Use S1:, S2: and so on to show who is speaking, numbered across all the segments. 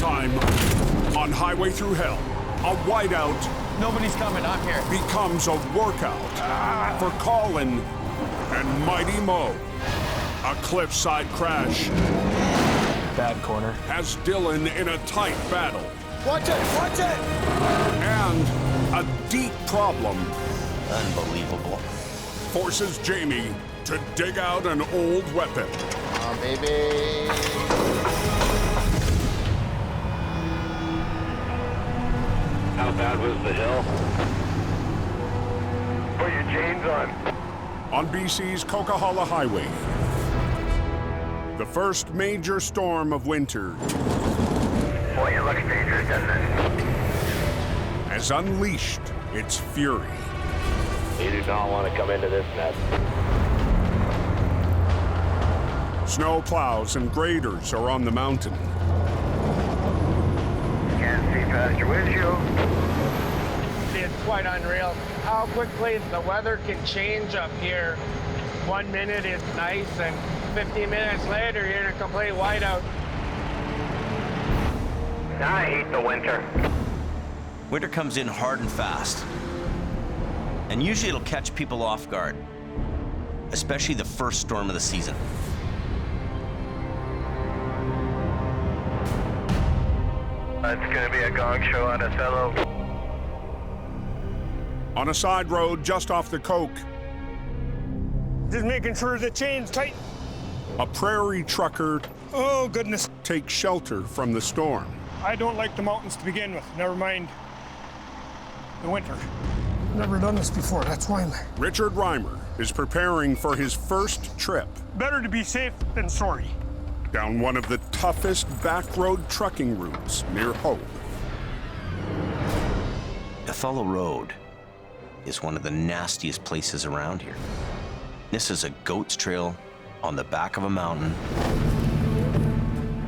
S1: time on Highway Thru Hell, a whiteout
S2: Nobody's coming, I'm here.
S1: becomes a workout for Colin and Mighty Mo. A cliffside crash
S2: Bad corner.
S1: has Dylan in a tight battle.
S2: Watch it, watch it!
S1: And a deep problem
S3: Unbelievable.
S1: forces Jamie to dig out an old weapon.
S3: Oh, baby.
S4: How bad was the hill?
S5: Put your chains on.
S1: BC's Coquihalla Highway. The first major storm of winter
S5: Boy, it looks dangerous, doesn't it?
S1: has unleashed its fury.
S4: You do not want to come into this mess.
S1: Snow plows and graders are on the mountain.
S5: Can't see past your windshield.
S6: It's quite unreal how quickly the weather can change up here. 1 minute it's nice, and 15 minutes later you're in a complete whiteout.
S5: I hate the winter.
S3: Winter comes in hard and fast. And usually it'll catch people off guard, especially the first storm of the season.
S5: It's gonna be a gong show on Othello.
S1: On a side road just off the Coke,
S7: Just making sure the chain's tight.
S1: a prairie trucker
S7: Oh, goodness.
S1: takes shelter from the storm.
S7: I don't like the mountains to begin with. Never mind the winter. Never done this before. That's why I'm
S1: Richard Reimer is preparing for his first trip
S7: better to be safe than sorry.
S1: down one of the toughest back-road trucking routes near Hope.
S3: Othello Road is one of the nastiest places around here. This is a goat's trail on the back of a mountain.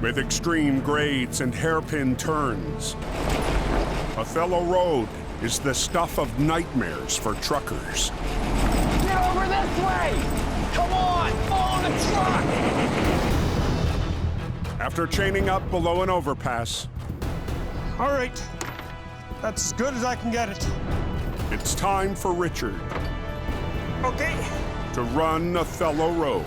S1: With extreme grades and hairpin turns, Othello Road is the stuff of nightmares for truckers.
S6: Get over this way! Come on, follow the truck!
S1: After chaining up below an overpass,
S7: All right. That's as good as I can get it.
S1: it's time for Richard
S7: Okay.
S1: to run Othello Road.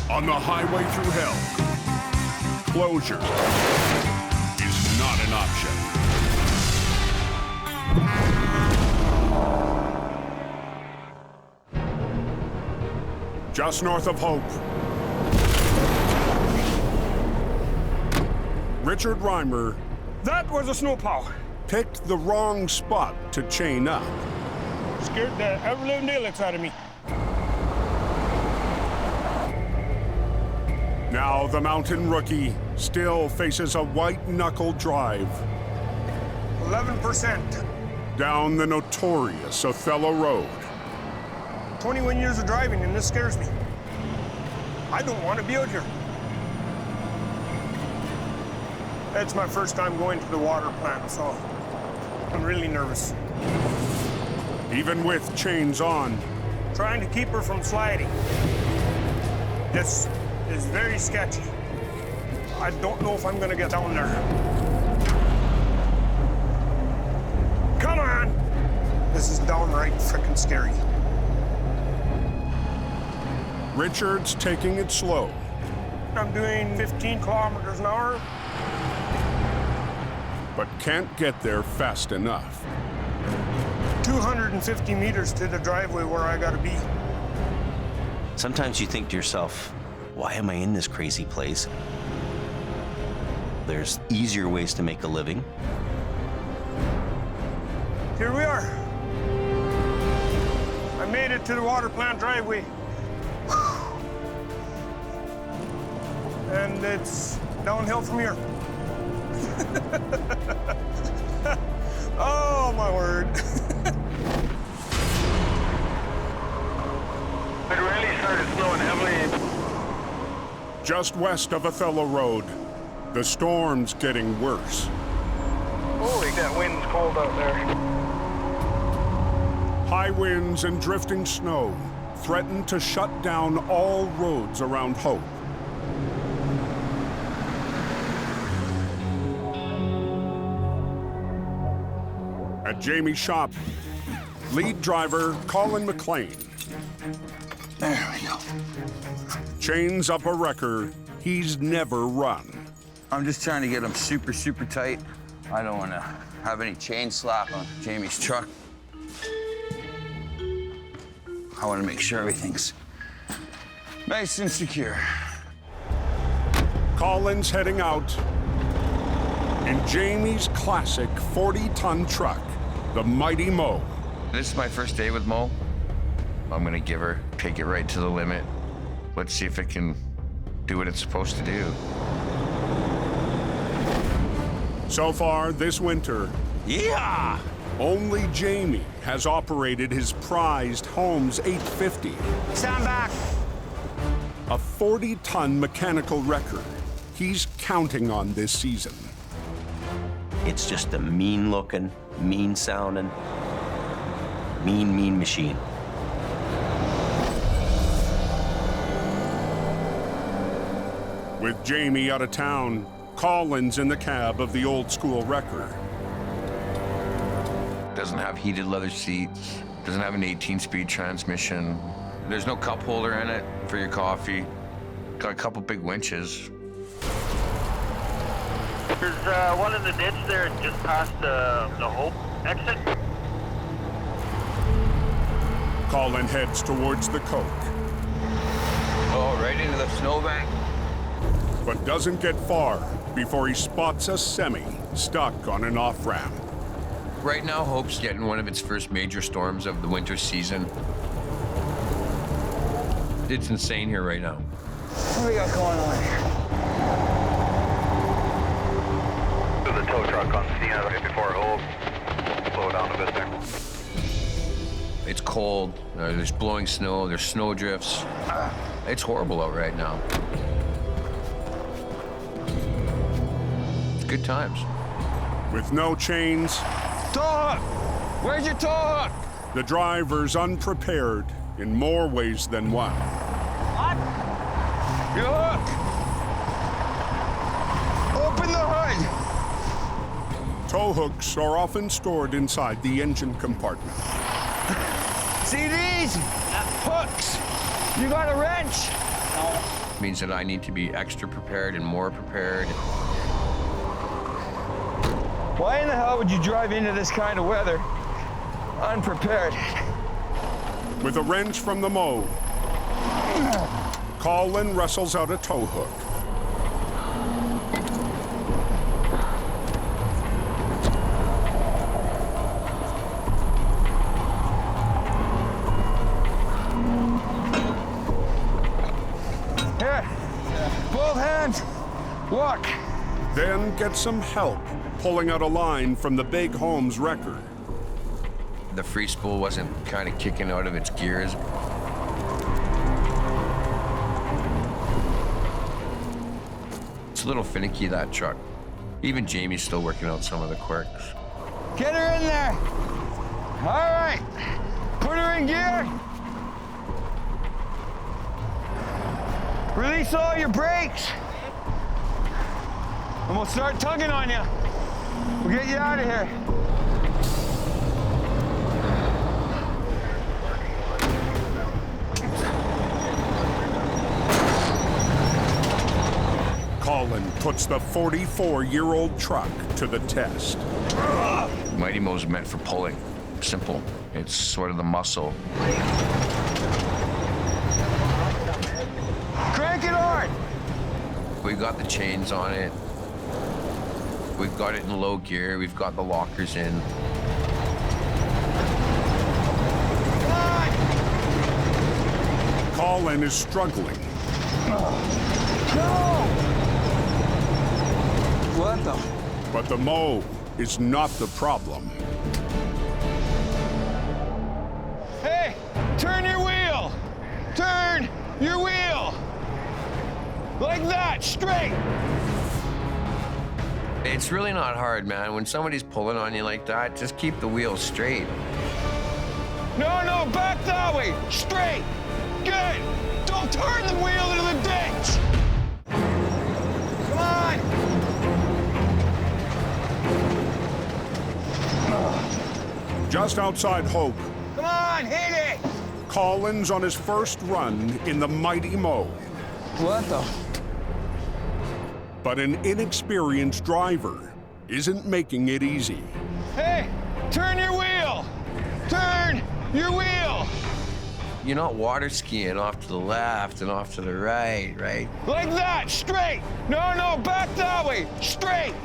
S1: On the Highway Thru Hell, closure is not an option. Just north of Hope, Richard Reimer
S7: That was a snowplow.
S1: picked the wrong spot to chain up.
S7: Scared the ever-living daylights out of me.
S1: Now the mountain rookie still faces a white-knuckle drive
S7: 11%.
S1: down the notorious Othello Road.
S7: 21 years of driving, and this scares me. I don't want to be out here. It's my first time going to the water plant, so I'm really nervous.
S1: Even with chains on,
S7: Trying to keep her from sliding. This is very sketchy. I don't know if I'm gonna get down there. Come on! This is downright frickin' scary.
S1: Richard's taking it slow.
S7: I'm doing 15 kilometers an hour.
S1: But can't get there fast enough.
S7: 250 meters to the driveway where I gotta be.
S3: Sometimes you think to yourself, why am I in this crazy place? There's easier ways to make a living.
S7: Here we are. I made it to the water plant driveway. And it's downhill from here. Oh, my word.
S5: It really started snowing heavily.
S1: Just west of Othello Road, the storm's getting worse.
S5: Holy, that wind's cold out there.
S1: High winds and drifting snow threaten to shut down all roads around Hope. At Jamie's shop, lead driver Colin McLean
S8: There we go.
S1: chains up a wrecker he's never run.
S8: I'm just trying to get them super, super tight. I don't want to have any chain slap on Jamie's truck. I want to make sure everything's nice and secure.
S1: Colin's heading out in Jamie's classic 40-ton truck, the Mighty Mo.
S9: This is my first day with Mo. I'm gonna give her, take it right to the limit. Let's see if it can do what it's supposed to do.
S1: So far this winter,
S3: Yeah!
S1: only Jamie has operated his prized Holmes 850,
S2: Stand back.
S1: a 40-ton mechanical wrecker he's counting on this season.
S3: It's just a mean-looking, mean-sounding, mean machine.
S1: With Jamie out of town, Colin's in the cab of the old-school wrecker.
S9: Doesn't have heated leather seats, doesn't have an 18-speed transmission. There's no cup holder in it for your coffee. Got a couple big winches.
S5: There's one in the ditch there just past the Hope exit.
S1: Colin heads towards the Coke,
S8: Oh, right into the snowbank.
S1: but doesn't get far before he spots a semi stuck on an off-ramp.
S9: Right now, Hope's getting one of its first major storms of the winter season. It's insane here right now.
S8: What do we got going on here?
S5: There's a tow truck on scene right before Hope. Slow down a bit there.
S9: It's cold, there's blowing snow, there's snow drifts. It's horrible out right now. It's good times.
S1: With no chains,
S8: Tow hook! Where's your tow hook?
S1: the driver's unprepared in more ways than one.
S8: Your hook! Open the hood!
S1: Tow hooks are often stored inside the engine compartment.
S8: See these? Hooks! You got a wrench?
S9: Means that I need to be extra prepared and more prepared.
S8: Why in the hell would you drive into this kind of weather unprepared?
S1: With a wrench from the Mo, Colin wrestles out a tow hook.
S8: Here, both hands, walk.
S1: Then gets some help pulling out a line from the big Holmes wrecker.
S9: The free spool wasn't kind of kicking out of its gears. It's a little finicky, that truck. Even Jamie's still working out some of the quirks.
S8: Get her in there. All right, put her in gear. Release all your brakes. And we'll start tugging on you. We'll get you out of here.
S1: Colin puts the 44-year-old truck to the test.
S9: Mighty Mo's meant for pulling. Simple. It's sort of the muscle.
S8: Crank it hard.
S9: We've got the chains on it. We've got it in low gear. We've got the lockers in.
S1: Colin is struggling.
S8: What the?
S1: But the Mo is not the problem.
S8: Hey, turn your wheel. Turn your wheel. Like that, straight.
S9: It's really not hard, man. When somebody's pulling on you like that, just keep the wheel straight.
S8: No, back that way, straight.
S2: Good! Don't turn the wheel into the ditch! Come on!
S1: Just outside Hope,
S2: Come on, hit it!
S1: Colin's on his first run in the mighty Mo.
S2: What the?
S1: But an inexperienced driver isn't making it easy.
S2: Hey, turn your wheel! Turn your wheel!
S9: You're not water skiing off to the left and off to the right, right?
S2: Like that, straight! No, back that way, straight!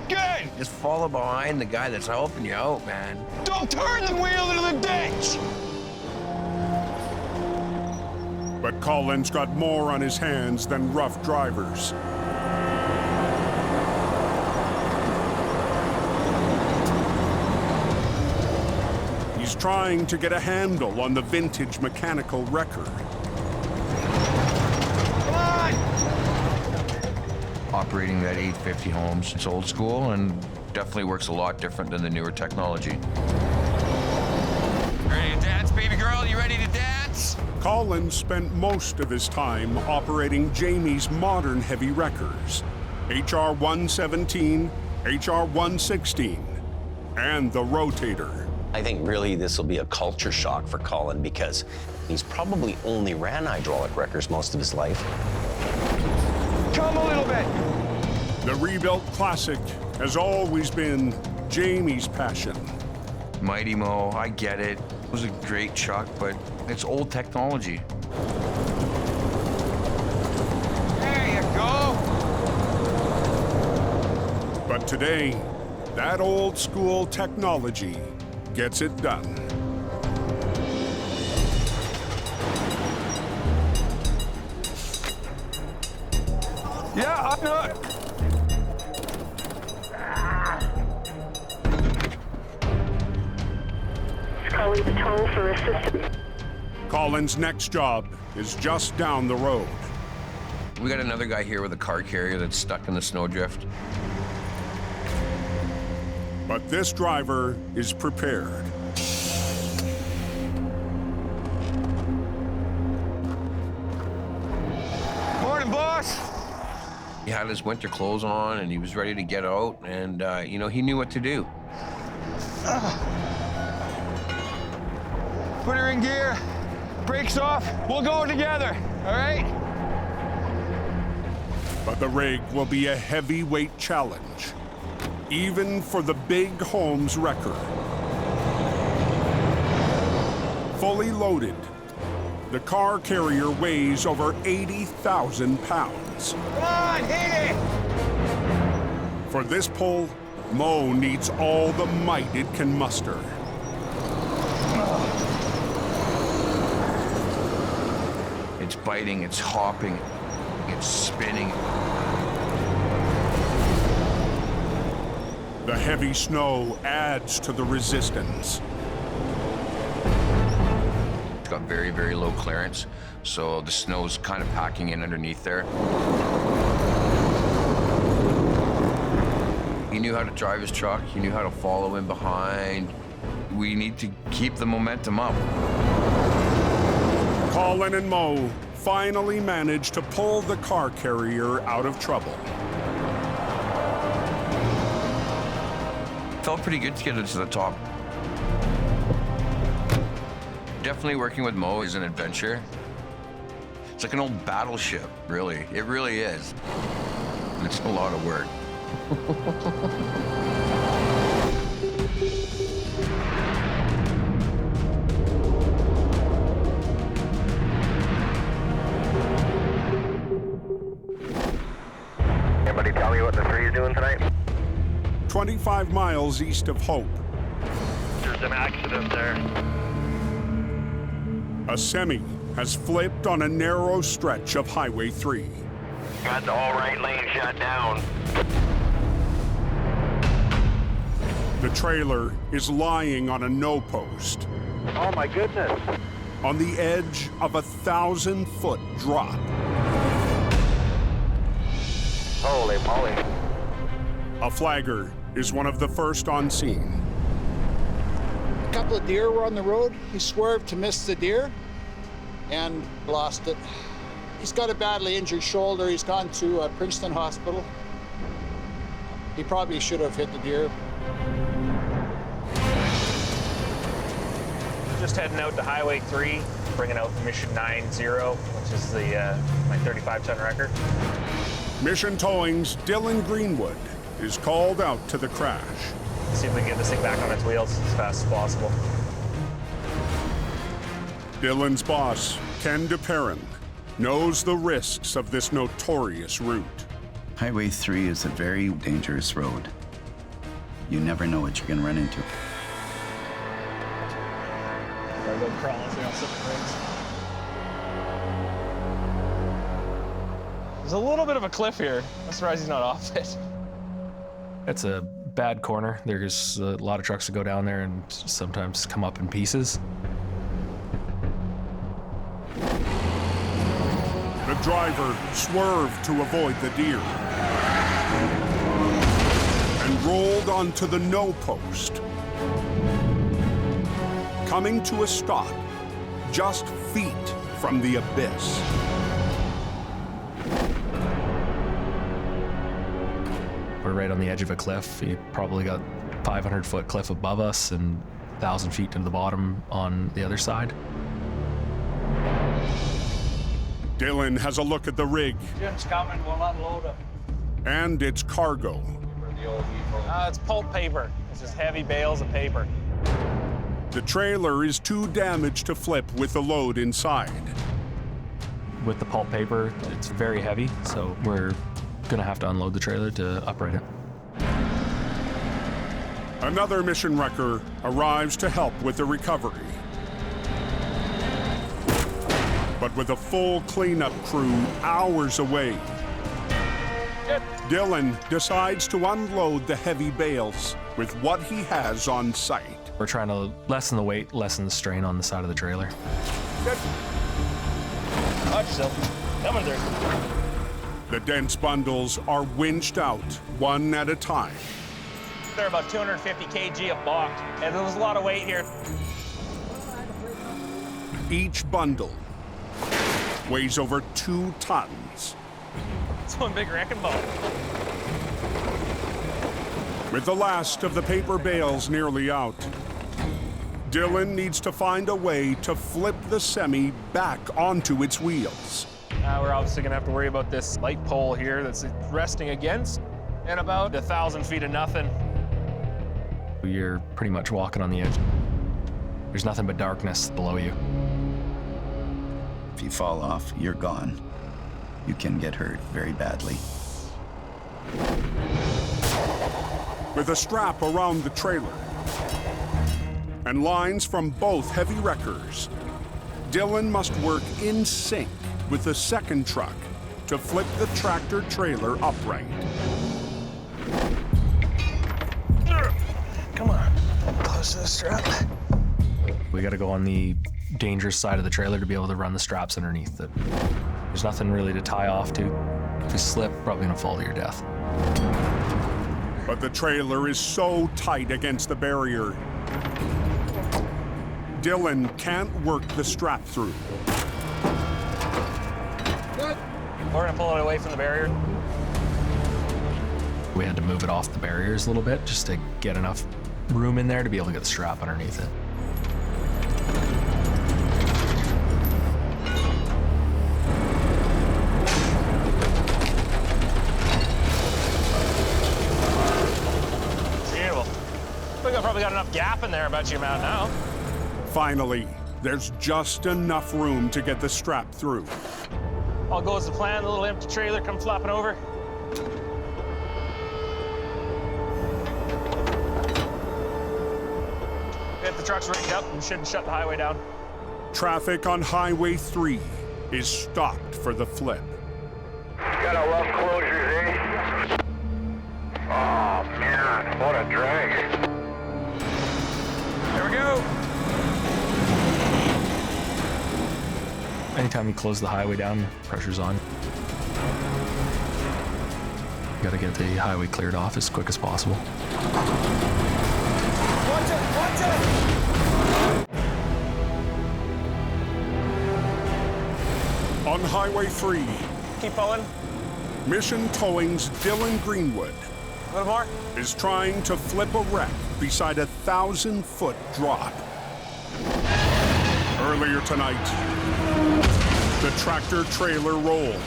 S2: Good!
S9: Just follow behind the guy that's helping you out, man.
S2: Don't turn the wheel into the ditch!
S1: But Colin's got more on his hands than rough drivers. He's trying to get a handle on the vintage mechanical wrecker.
S2: Come on!
S9: Operating that 850 Holmes, it's old school and definitely works a lot different than the newer technology. Ready to dance, baby girl? You ready to dance?
S1: Colin spent most of his time operating Jamie's modern heavy wreckers, HR-117, HR-116, and the Rotator.
S10: I think really this will be a culture shock for Colin because he's probably only ran hydraulic wreckers most of his life.
S2: Come a little bit!
S1: The rebuilt classic has always been Jamie's passion.
S9: Mighty Mo, I get it. It was a great truck, but it's old technology.
S2: There you go!
S1: But today, that old school technology gets it done.
S2: Yeah, I know it.
S11: Calling the toll for assistance.
S1: Colin's next job is just down the road.
S9: We got another guy here with a car carrier that's stuck in the snowdrift.
S1: But this driver is prepared.
S2: Morning, boss.
S9: He had his winter clothes on and he was ready to get out and, you know, he knew what to do.
S2: Put her in gear, brakes off, we'll go together, all right?
S1: But the rig will be a heavyweight challenge, even for the big Holmes wrecker. Fully loaded, the car carrier weighs over 80,000 pounds.
S2: Come on, hit it!
S1: For this pull, Mo needs all the might it can muster.
S9: It's biting, it's hopping, it's spinning.
S1: The heavy snow adds to the resistance.
S9: It's got very, very low clearance, so the snow's kind of packing in underneath there. He knew how to drive his truck, he knew how to follow in behind. We need to keep the momentum up.
S1: Colin and Mo finally managed to pull the car carrier out of trouble.
S9: Felt pretty good to get it to the top. Definitely working with Mo is an adventure. It's like an old battleship, really. It really is. And it's a lot of work.
S5: Anybody tell me what the 3 is doing tonight?
S1: 25 miles east of Hope,
S5: There's an accident there.
S1: a semi has flipped on a narrow stretch of Highway 3.
S4: Got the all right lane shut down.
S1: The trailer is lying on a no-post
S5: Oh my goodness.
S1: on the edge of a 1,000-foot drop.
S5: Holy moly.
S1: A flagger is one of the first on scene.
S12: A couple of deer were on the road. He swerved to miss the deer. and lost it. He's got a badly injured shoulder. He's gone to Princeton Hospital. He probably should have hit the deer.
S13: Just heading out to Highway 3, bringing out mission 9-0, which is the my 35-ton record.
S1: Mission Towing's Dylan Greenwood is called out to the crash.
S13: See if we can get this thing back on its wheels as fast as possible.
S1: Dylan's boss, Ken DePerrin, knows the risks of this notorious route.
S14: Highway 3 is a very dangerous road. You never know what you're going to run into.
S13: Gotta go crawling through on some rings. There's a little bit of a cliff here. I'm surprised he's not off it. It's a bad corner. There's a lot of trucks that go down there and sometimes come up in pieces.
S1: The driver swerved to avoid the deer and rolled onto the no post, coming to a stop just feet from the abyss.
S13: We're right on the edge of a cliff. You probably got 500-foot cliff above us and 1,000 feet to the bottom on the other side.
S1: Dylan has a look at the rig
S6: Jim's coming, we'll unload him.
S1: and its cargo.
S13: It's pulp paper. It's just heavy bales of paper.
S1: The trailer is too damaged to flip with the load inside.
S13: With the pulp paper, it's very heavy, so we're gonna have to unload the trailer to upright it.
S1: Another mission wrecker arrives to help with the recovery. But with a full cleanup crew hours away, Dylan decides to unload the heavy bales with what he has on site.
S13: We're trying to lessen the weight, lessen the strain on the side of the trailer. Watch yourself. Coming through.
S1: The dense bundles are winched out one at a time.
S13: They're about 250 kg a box, and there was a lot of weight here.
S1: Each bundle weighs over 2 tons.
S13: It's one big wrecking ball.
S1: With the last of the paper bales nearly out, Dylan needs to find a way to flip the semi back onto its wheels.
S13: We're obviously gonna have to worry about this light pole here that's resting against, and about 1,000 feet of nothing. You're pretty much walking on the edge. There's nothing but darkness below you.
S14: If you fall off, you're gone. You can get hurt very badly.
S1: With a strap around the trailer and lines from both heavy wreckers, Dylan must work in sync with the second truck to flip the tractor trailer upright.
S13: Come on, close to the strap. We gotta go on the dangerous side of the trailer to be able to run the straps underneath it. There's nothing really to tie off to. If you slip, probably gonna fall to your death.
S1: But the trailer is so tight against the barrier, Dylan can't work the strap through.
S13: We're gonna pull it away from the barrier. We had to move it off the barriers a little bit just to get enough room in there to be able to get the strap underneath it. Beautiful. We probably got enough gap in there about you amount now.
S1: Finally, there's just enough room to get the strap through.
S13: All goes to plan, the little empty trailer come flopping over. If the truck's rigged up, we shouldn't shut the highway down.
S1: Traffic on Highway 3 is stopped for the flip.
S5: Got a rough closures, eh? Oh, man, what a drag.
S13: There we go. Anytime you close the highway down, pressure's on. You gotta get the highway cleared off as quick as possible.
S2: Watch it! Watch it!
S1: On Highway 3,
S13: Keep pulling.
S1: Mission Towing's Dylan Greenwood
S13: A little more.
S1: is trying to flip a wreck beside a 1,000-foot drop. Earlier tonight, the tractor trailer rolled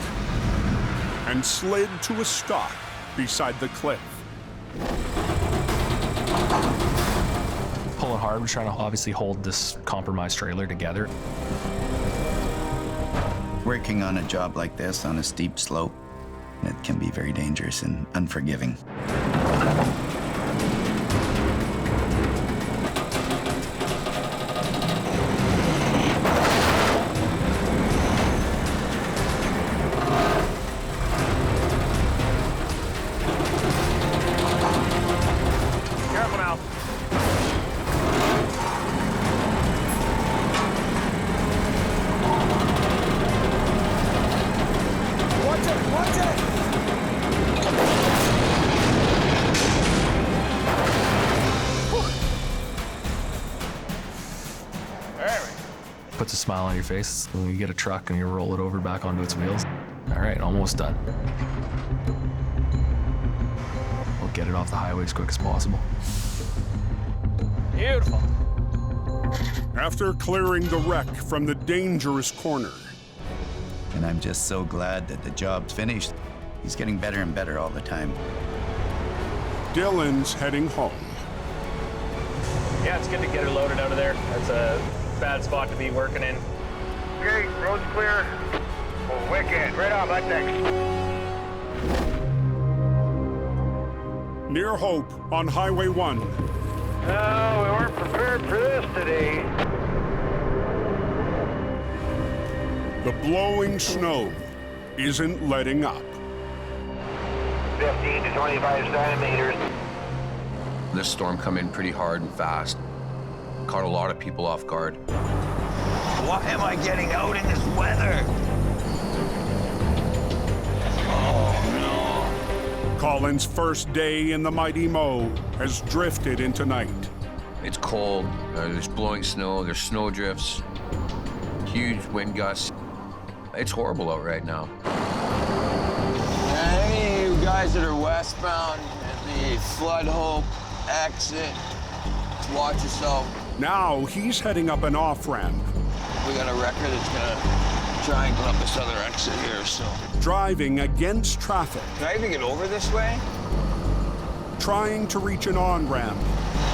S1: and slid to a stop beside the cliff.
S13: Pulling hard. We're trying to obviously hold this compromised trailer together.
S14: Working on a job like this on a steep slope, it can be very dangerous and unforgiving.
S13: Careful now.
S2: Watch it! Watch it!
S13: Puts a smile on your face when you get a truck and you roll it over back onto its wheels. All right, almost done. We'll get it off the highway as quick as possible. Beautiful.
S1: After clearing the wreck from the dangerous corner,
S14: And I'm just so glad that the job's finished. He's getting better and better all the time.
S1: Dylan's heading home.
S13: Yeah, it's good to get her loaded out of there. That's a bad spot to be working in.
S5: Okay, road's clear. Oh, wicked. Right on, that next.
S1: Near Hope on Highway 1,
S5: No, we weren't prepared for this today.
S1: the blowing snow isn't letting up.
S5: 15 to 25 centimeters.
S9: This storm come in pretty hard and fast. Caught a lot of people off guard.
S10: Why am I getting out in this weather? Oh,
S1: Colin's first day in the mighty Mo has drifted into night.
S9: It's cold, there's blowing snow, there's snow drifts, huge wind gusts. It's horrible out right now.
S8: Any of you guys that are westbound at the Flood Hope exit, just watch yourself.
S1: Now he's heading up an off-ramp,
S8: We got a wrecker that's gonna try and go up this other exit here, so.
S1: driving against traffic,
S8: Can I even get over this way?
S1: trying to reach an on-ramp,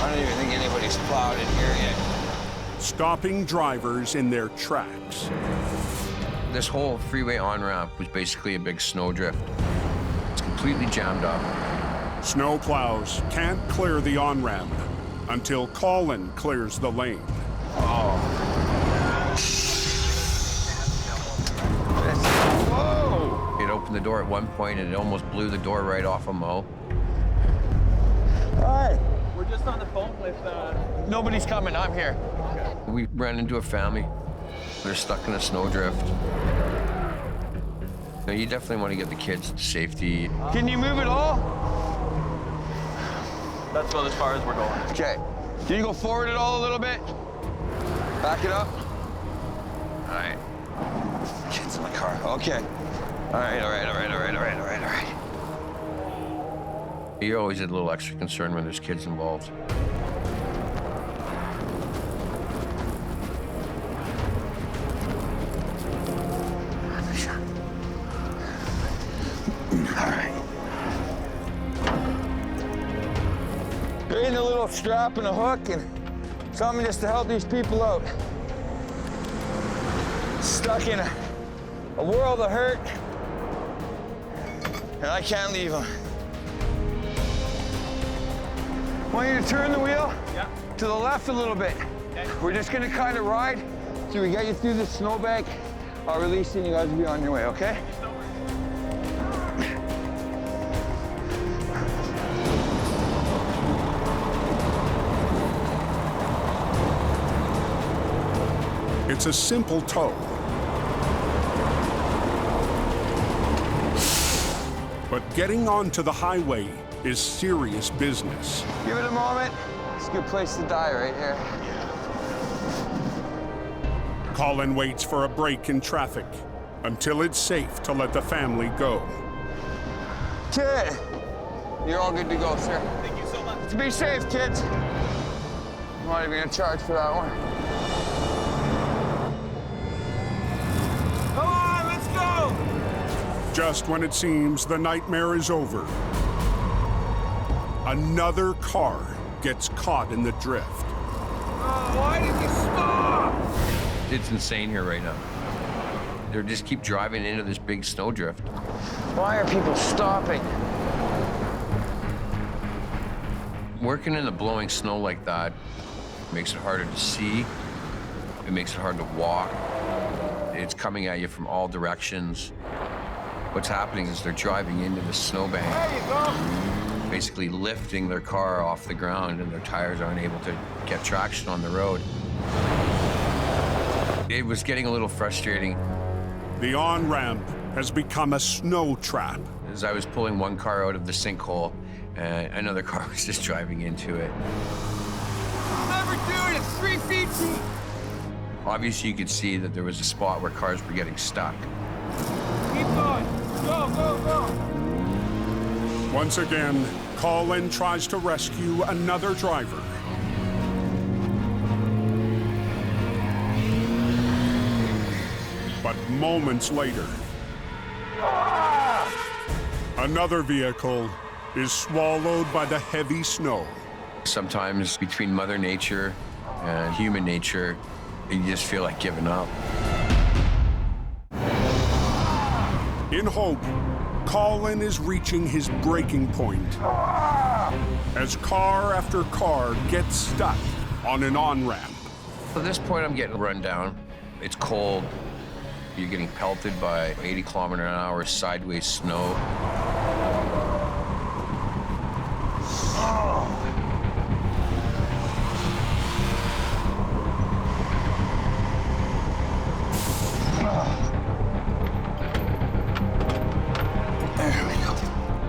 S8: I don't even think anybody's plowed in here yet.
S1: stopping drivers in their tracks.
S9: This whole freeway on-ramp was basically a big snowdrift. It's completely jammed up.
S1: Snow plows can't clear the on-ramp until Colin clears the lane.
S9: Whoa! It opened the door at one point and it almost blew the door right off of Mo.
S8: Hi.
S13: We're just on the phone with...
S8: Nobody's coming, I'm here.
S9: We ran into a family. They're stuck in a snowdrift. Now, you definitely want to get the kids to safety.
S8: Can you move it all?
S13: That's about as far as we're going.
S8: Okay. Can you go forward at all a little bit? Back it up. All right. Kids in the car. Okay. All right.
S9: You're always a little extra concerned when there's kids involved.
S8: All right. There ain't a little strap and a hook and something just to help these people out. Stuck in a world of hurt, and I can't leave them. Want you to turn the wheel to the left a little bit. Okay. We're just gonna kind of ride till we get you through this snowbank. I'll release you and you guys will be on your way, okay?
S1: It's a simple tow. But getting onto the highway is serious business.
S8: Give it a moment. It's a good place to die right here.
S1: Colin waits for a break in traffic until it's safe to let the family go.
S8: Kid, you're all good to go, sir. Thank you so much. Be safe, kids. I'm not even gonna charge for that one. Come on, let's go!
S1: Just when it seems the nightmare is over, another car gets caught in the drift.
S8: Oh, why did you stop?
S9: It's insane here right now. They just keep driving into this big snowdrift.
S8: Why are people stopping?
S9: Working in the blowing snow like that makes it harder to see. It makes it hard to walk. It's coming at you from all directions. What's happening is they're driving into the snowbank,
S8: There you go.
S9: basically lifting their car off the ground, and their tires aren't able to get traction on the road. It was getting a little frustrating.
S1: The on-ramp has become a snow trap.
S9: As I was pulling one car out of the sinkhole, another car was just driving into it.
S8: I'll never do it. It's 3 feet deep.
S9: Obviously, you could see that there was a spot where cars were getting stuck.
S8: Keep going. Go, go, go.
S1: Once again, Colin tries to rescue another driver. But moments later, another vehicle is swallowed by the heavy snow.
S9: Sometimes between Mother Nature and human nature, you just feel like giving up.
S1: In hope, Colin is reaching his breaking point as car after car gets stuck on an on-ramp.
S9: At this point, I'm getting run down. It's cold. You're getting pelted by 80-kilometer-an-hour sideways snow.
S8: There we go.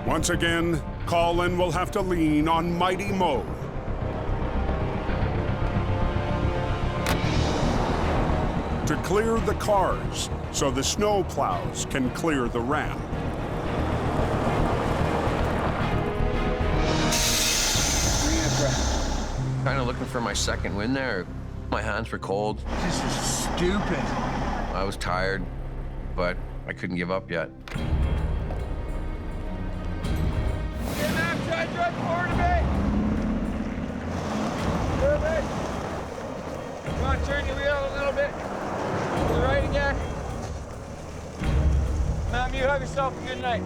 S1: Once again, Colin will have to lean on Mighty Mo. To clear the cars so the snow plows can clear the ramp.
S9: Kind of looking for my second win there. My hands were cold.
S8: This is stupid.
S9: I was tired, but I couldn't give up yet.
S8: Get back, try to drive forward a bit. Perfect. Come on, turn your wheel a little bit. To the right again. Ma'am, you have yourself a good night.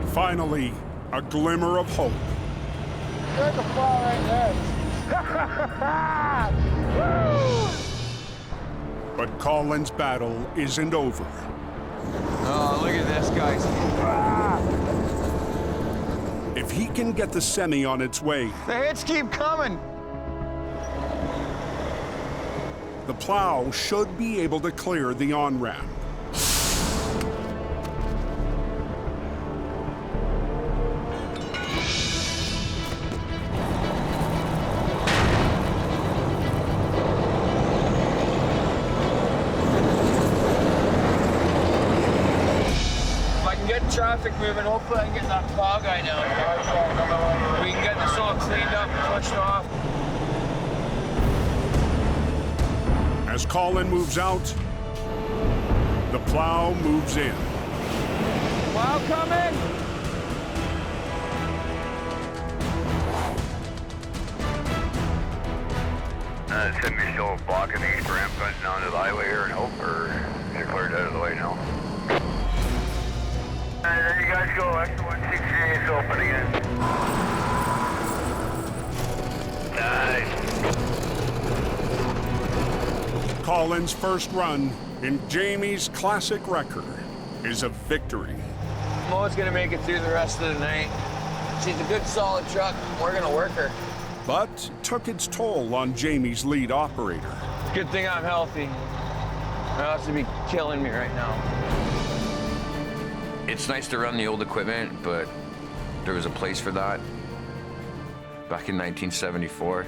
S1: Finally, a glimmer of hope.
S8: There's a fall right there. Woo!
S1: But Colin's battle isn't over.
S8: Oh, look at this, guys.
S1: If he can get the semi on its way,
S8: The hits keep coming.
S1: the plow should be able to clear the on-ramp.
S8: If I can get traffic moving, hopefully I can get that plow guy down. We can get this all cleaned up and pushed off.
S1: As Colin moves out, the plow moves in.
S8: Plow coming!
S5: Send me still blocking the east ramp going down to the highway here and hope, or is it cleared out of the way now? There you guys go, X168 is opening in. Nice.
S1: Colin's first run in Jamie's classic wrecker is a victory.
S8: Mo's gonna make it through the rest of the night. She's a good, solid truck. We're gonna work her.
S1: But took its toll on Jamie's lead operator.
S8: Good thing I'm healthy. Or else it'd be killing me right now.
S9: It's nice to run the old equipment, but there was a place for that back in 1974.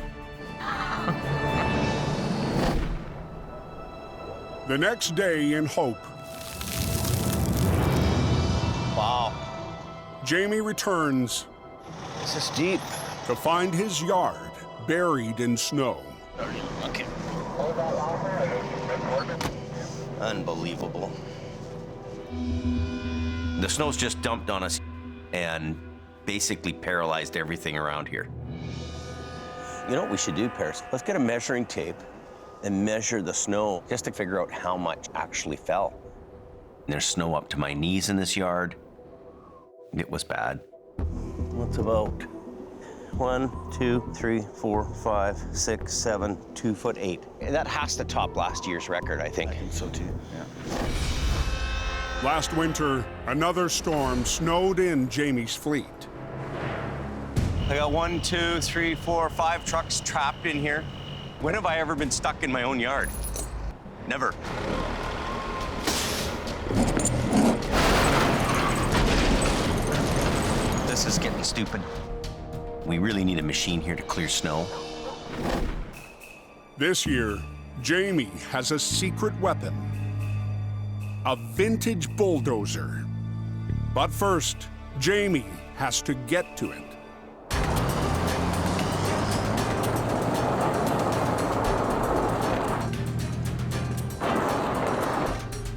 S1: The next day in Hope,
S10: Wow.
S1: Jamie returns
S10: This is deep.
S1: to find his yard buried in snow.
S10: Okay. Unbelievable.
S3: The snow's just dumped on us and basically paralyzed everything around here.
S10: You know what we should do, Paris? Let's get a measuring tape and measure the snow just to figure out how much actually fell.
S3: There's snow up to my knees in this yard. It was bad.
S10: What's about 1, 2, 3, 4, 5, 6, 7, 2 foot 8. That has to top last year's record, I think.
S14: I think so too, yeah.
S1: Last winter, another storm snowed in Jamie's fleet.
S10: I got 1, 2, 3, 4, 5 trucks trapped in here. When have I ever been stuck in my own yard? Never.
S3: This is getting stupid. We really need a machine here to clear snow.
S1: This year, Jamie has a secret weapon, a vintage bulldozer. But first, Jamie has to get to it.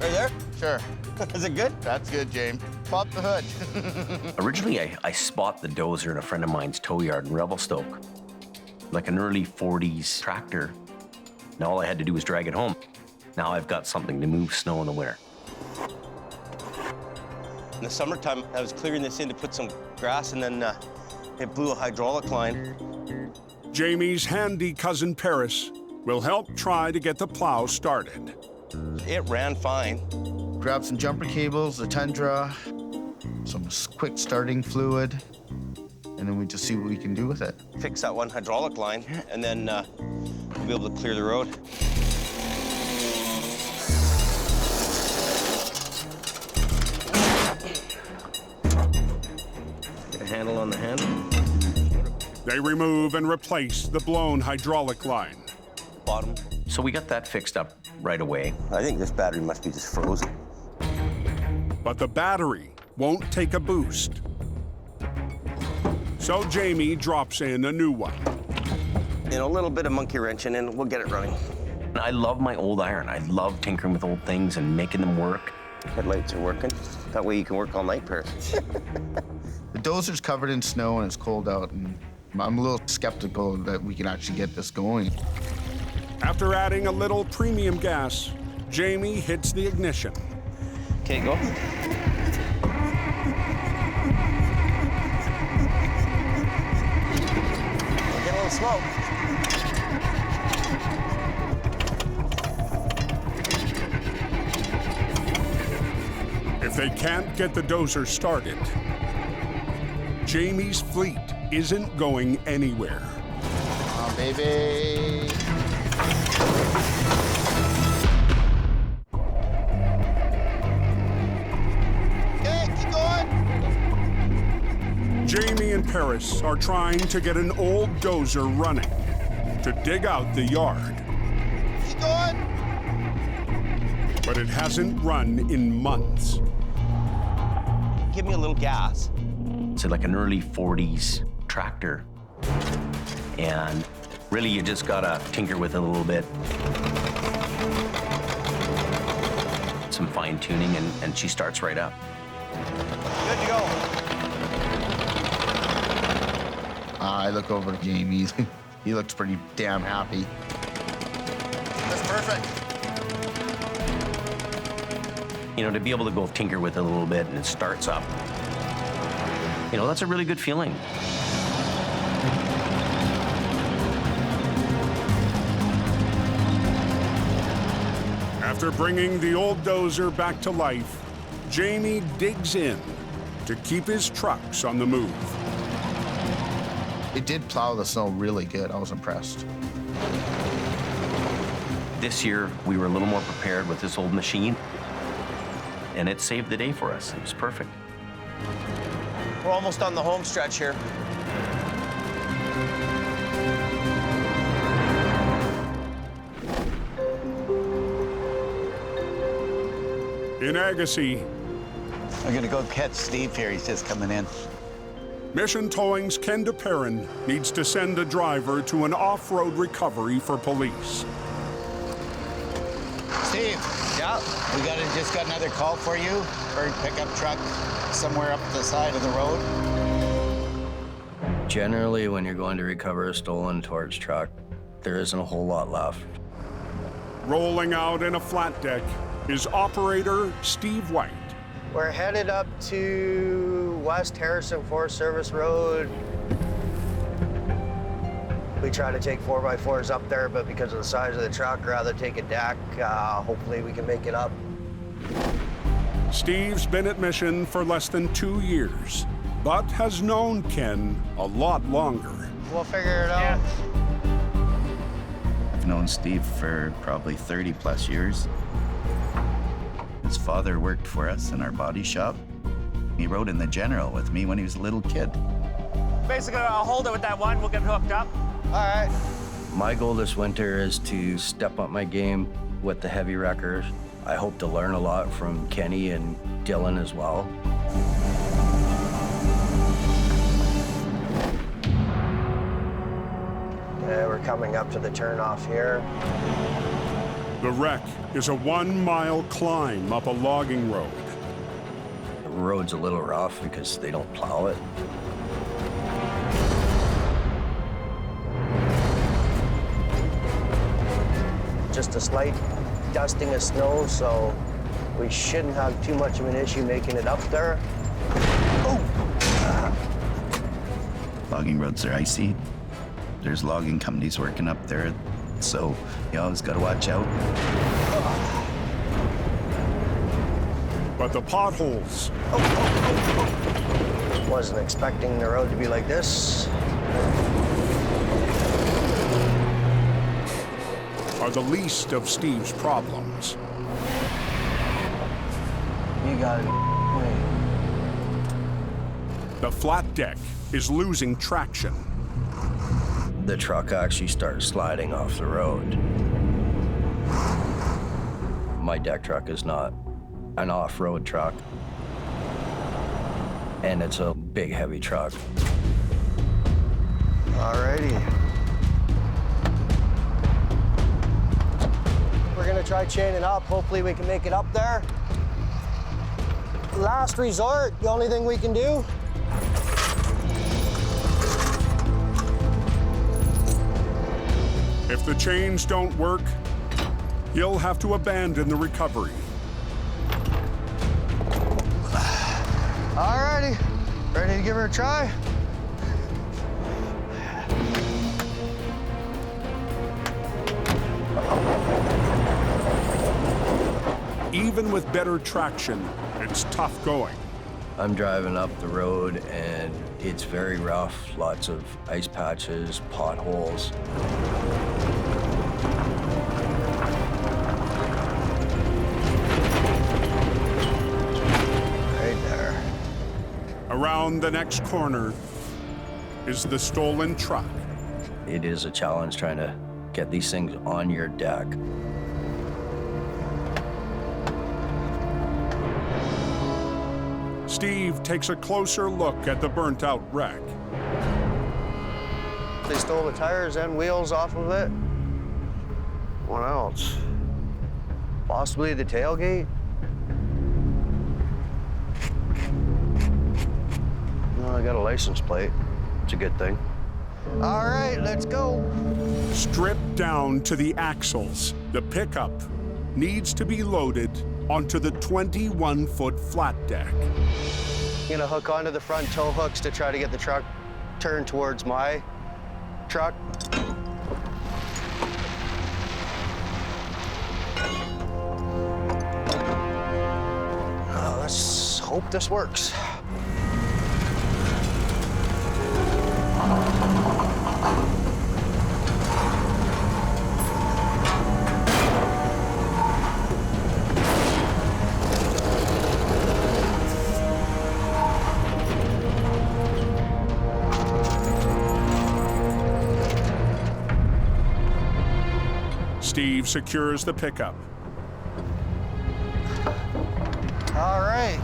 S10: Are you there?
S2: Sure.
S10: Is it good?
S2: That's good, James. Pop the hood.
S3: Originally, I spot the dozer in a friend of mine's tow yard in Revelstoke, like an early 40s tractor. And all I had to do was drag it home. Now I've got something to move snow in the winter.
S10: In the summertime, I was clearing this in to put some grass, and then it blew a hydraulic line.
S1: Jamie's handy cousin Paris will help try to get the plow started.
S10: It ran fine.
S2: Grab some jumper cables, a tundra, some quick starting fluid, and then we just see what we can do with it.
S10: Fix that one hydraulic line, and then we'll be able to clear the road. Get a handle on the handle.
S1: They remove and replace the blown hydraulic line.
S10: Bottom.
S3: So we got that fixed up right away.
S10: I think this battery must be just frozen.
S1: But the battery won't take a boost. So Jamie drops in a new one.
S10: You know, a little bit of monkey wrenching, and we'll get it running.
S3: I love my old iron. I love tinkering with old things and making them work.
S10: Headlights are working. That way you can work all night, Paris.
S2: The dozer's covered in snow and it's cold out, and I'm a little skeptical that we can actually get this going.
S1: After adding a little premium gas, Jamie hits the ignition.
S10: Okay, go. Get a little smoke.
S1: If they can't get the dozer started, Jamie's fleet isn't going anywhere.
S2: Come on, baby. Okay, keep going.
S1: Jamie and Paris are trying to get an old dozer running to dig out the yard.
S2: Keep going.
S1: But it hasn't run in months.
S10: Give me a little gas.
S3: It's like an early 40s tractor. And really, you just gotta tinker with it a little bit. Some fine tuning, and she starts right up.
S10: Good to go.
S2: I look over to Jamie. He looks pretty damn happy. That's perfect.
S3: You know, to be able to go tinker with it a little bit and it starts up, you know, that's a really good feeling.
S1: After bringing the old dozer back to life, Jamie digs in to keep his trucks on the move.
S2: It did plow the snow really good. I was impressed.
S3: This year, we were a little more prepared with this old machine, and it saved the day for us. It was perfect.
S10: We're almost on the home stretch here.
S1: In Agassiz,
S14: I'm gonna go catch Steve here. He's just coming in.
S1: Mission Towing's Ken DePerrin needs to send a driver to an off-road recovery for police.
S2: Steve,
S14: Yeah.
S2: just got another call for you for a pickup truck somewhere up the side of the road.
S15: Generally, when you're going to recover a stolen torch truck, there isn't a whole lot left.
S1: Rolling out in a flat deck is operator Steve White.
S16: We're headed up to West Harrison Forest Service Road. We try to take 4x4s up there, but because of the size of the truck, rather take a deck. Hopefully we can make it up.
S1: Steve's been at Mission for less than 2 years, but has known Ken a lot longer.
S16: We'll figure it out.
S14: I've known Steve for probably 30 plus years. His father worked for us in our body shop. He rode in the General with me when he was a little kid.
S6: Basically, I'll hold it with that one. We'll get hooked up.
S16: All right.
S15: My goal this winter is to step up my game with the heavy wreckers. I hope to learn a lot from Kenny and Dylan as well.
S16: We're coming up to the turnoff here.
S1: The wreck is a 1-mile climb up a logging road.
S15: The road's a little rough because they don't plow it.
S16: Just a slight dusting of snow, so we shouldn't have too much of an issue making it up there.
S14: Logging roads are icy. There's logging companies working up there, so you always gotta watch out.
S1: But the potholes
S16: Wasn't expecting the road to be like this.
S1: are the least of Steve's problems.
S16: You gotta be me.
S1: The flat deck is losing traction.
S15: The truck actually starts sliding off the road. My deck truck is not an off-road truck, and it's a big, heavy truck.
S16: Alrighty. We're gonna try chaining up. Hopefully we can make it up there. Last resort, the only thing we can do.
S1: If the chains don't work, he'll have to abandon the recovery.
S16: Alrighty, ready to give her a try?
S1: Even with better traction, it's tough going.
S15: I'm driving up the road, and it's very rough. Lots of ice patches, potholes.
S1: Around the next corner is the stolen truck.
S15: It is a challenge trying to get these things on your deck.
S1: Steve takes a closer look at the burnt-out wreck.
S16: They stole the tires and wheels off of it. What else? Possibly the tailgate. Well, I got a license plate. It's a good thing. All right, let's go.
S1: Stripped down to the axles, the pickup needs to be loaded onto the 21-foot flat deck.
S16: Gonna hook onto the front tow hooks to try to get the truck turned towards my truck. Let's hope this works.
S1: Steve secures the pickup.
S16: right.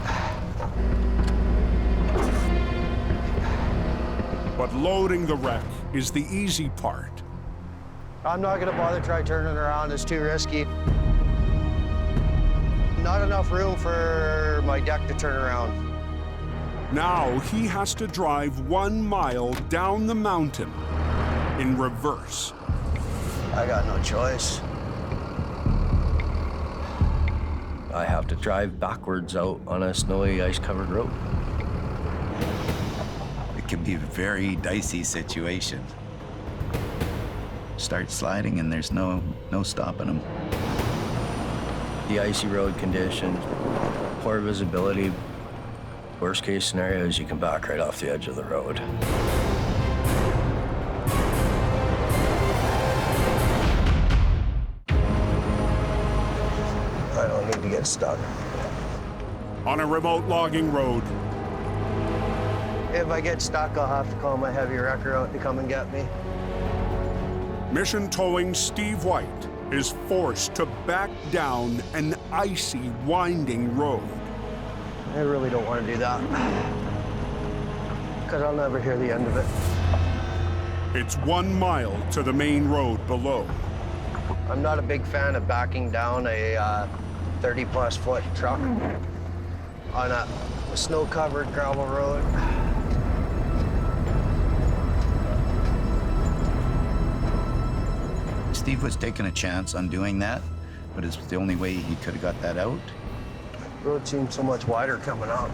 S1: But loading the wreck is the easy part.
S16: I'm not gonna bother try turning around, it's too risky. Not enough room for my deck to turn around.
S1: Now he has to drive 1 mile down the mountain in reverse.
S16: I got no choice.
S15: I have to drive backwards out on a snowy, ice-covered road.
S14: It can be a very dicey situation. Start sliding and there's no stopping them.
S15: The icy road conditions, poor visibility. Worst case scenario is you can back right off the edge of the road.
S16: I don't need to get stuck.
S1: On a remote logging road,
S16: If I get stuck, I'll have to call my heavy wrecker out to come and get me.
S1: mission towing Steve White is forced to back down an icy, winding road.
S16: I really don't want to do that, because I'll never hear the end of it.
S1: It's 1 mile to the main road below.
S16: I'm not a big fan of backing down a 30-plus foot truck on a snow-covered gravel road.
S14: Steve was taking a chance on doing that, but it's the only way he could have got that out.
S16: The road seems so much wider coming up.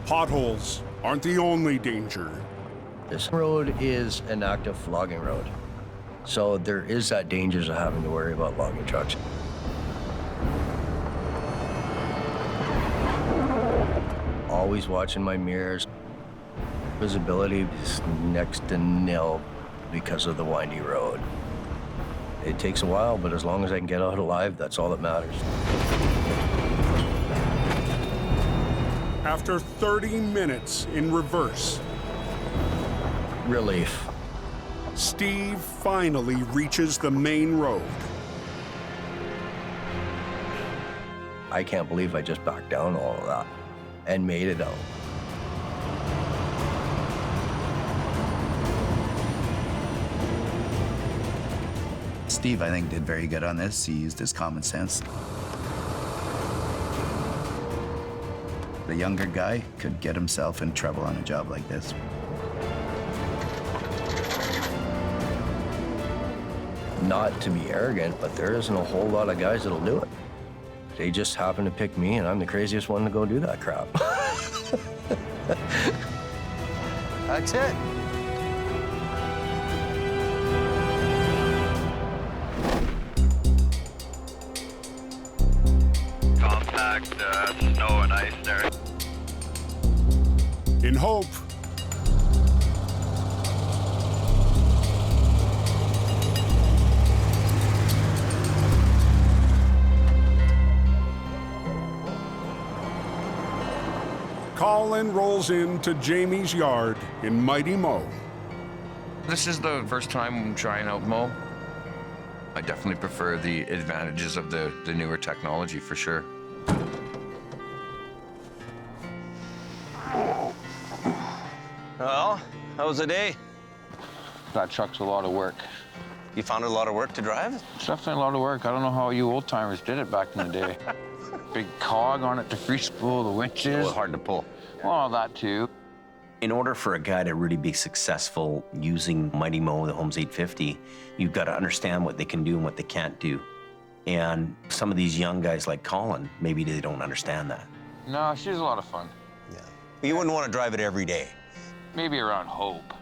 S1: Potholes aren't the only danger.
S15: This road is an active logging road, so there is that dangers of having to worry about logging trucks. Always watching my mirrors. Visibility is next to nil because of the windy road. It takes a while, but as long as I can get out alive, that's all that matters.
S1: After 30 minutes in reverse,
S15: relief.
S1: Steve finally reaches the main road.
S15: I can't believe I just backed down all of that and made it out.
S14: Steve, I think, did very good on this. He used his common sense. The younger guy could get himself in trouble on a job like this.
S15: Not to be arrogant, but there isn't a whole lot of guys that'll do it. They just happen to pick me, and I'm the craziest one to go do that crap.
S16: That's it.
S5: Compact snow and ice there.
S1: In hope, Colin rolls into Jamie's yard in Mighty Mo.
S9: This is the first time I'm trying out mow. I definitely prefer the advantages of the newer technology for sure.
S10: Well, how was the day?
S8: That truck's a lot of work.
S10: You found it a lot of work to drive?
S8: It's definitely a lot of work. I don't know how you old timers did it back in the day. Big cog on it to free spool the winches.
S3: Well, hard to pull.
S8: Well, that too.
S3: In order for a guy to really be successful using Mighty Mo, the Holmes 850, you've got to understand what they can do and what they can't do. And some of these young guys like Colin, maybe they don't understand that.
S8: No, she's a lot of fun.
S10: Yeah. You wouldn't want to drive it every day.
S8: Maybe around Hope.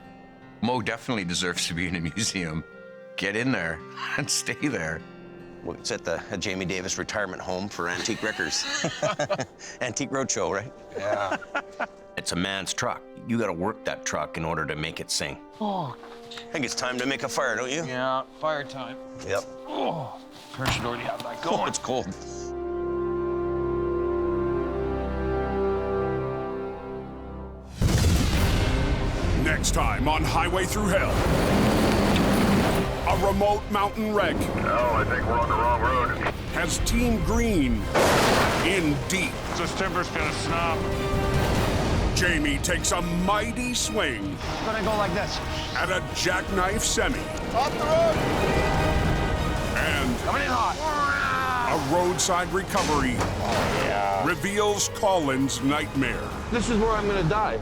S9: Mo definitely deserves to be in a museum. Get in there and stay there.
S10: Well, it's at the Jamie Davis retirement home for antique wreckers. Antique Roadshow, right?
S8: Yeah.
S3: It's a man's truck. You got to work that truck in order to make it sing.
S8: Oh.
S10: I think it's time to make a fire, don't you?
S8: Yeah, fire time.
S10: Yep.
S8: Oh, Kurt should already have that going.
S10: Oh, it's cold.
S1: Next time on Highway Thru Hell, a remote mountain wreck.
S5: Oh, I think we're on the wrong road.
S1: Has Team Green in deep.
S5: this timber's gonna snap.
S1: Jamie takes a mighty swing.
S8: It's gonna go like this.
S1: At a jackknife semi.
S12: Off the road!
S1: And
S8: coming in hot.
S1: A roadside recovery reveals Colin's nightmare.
S8: This is where I'm gonna die.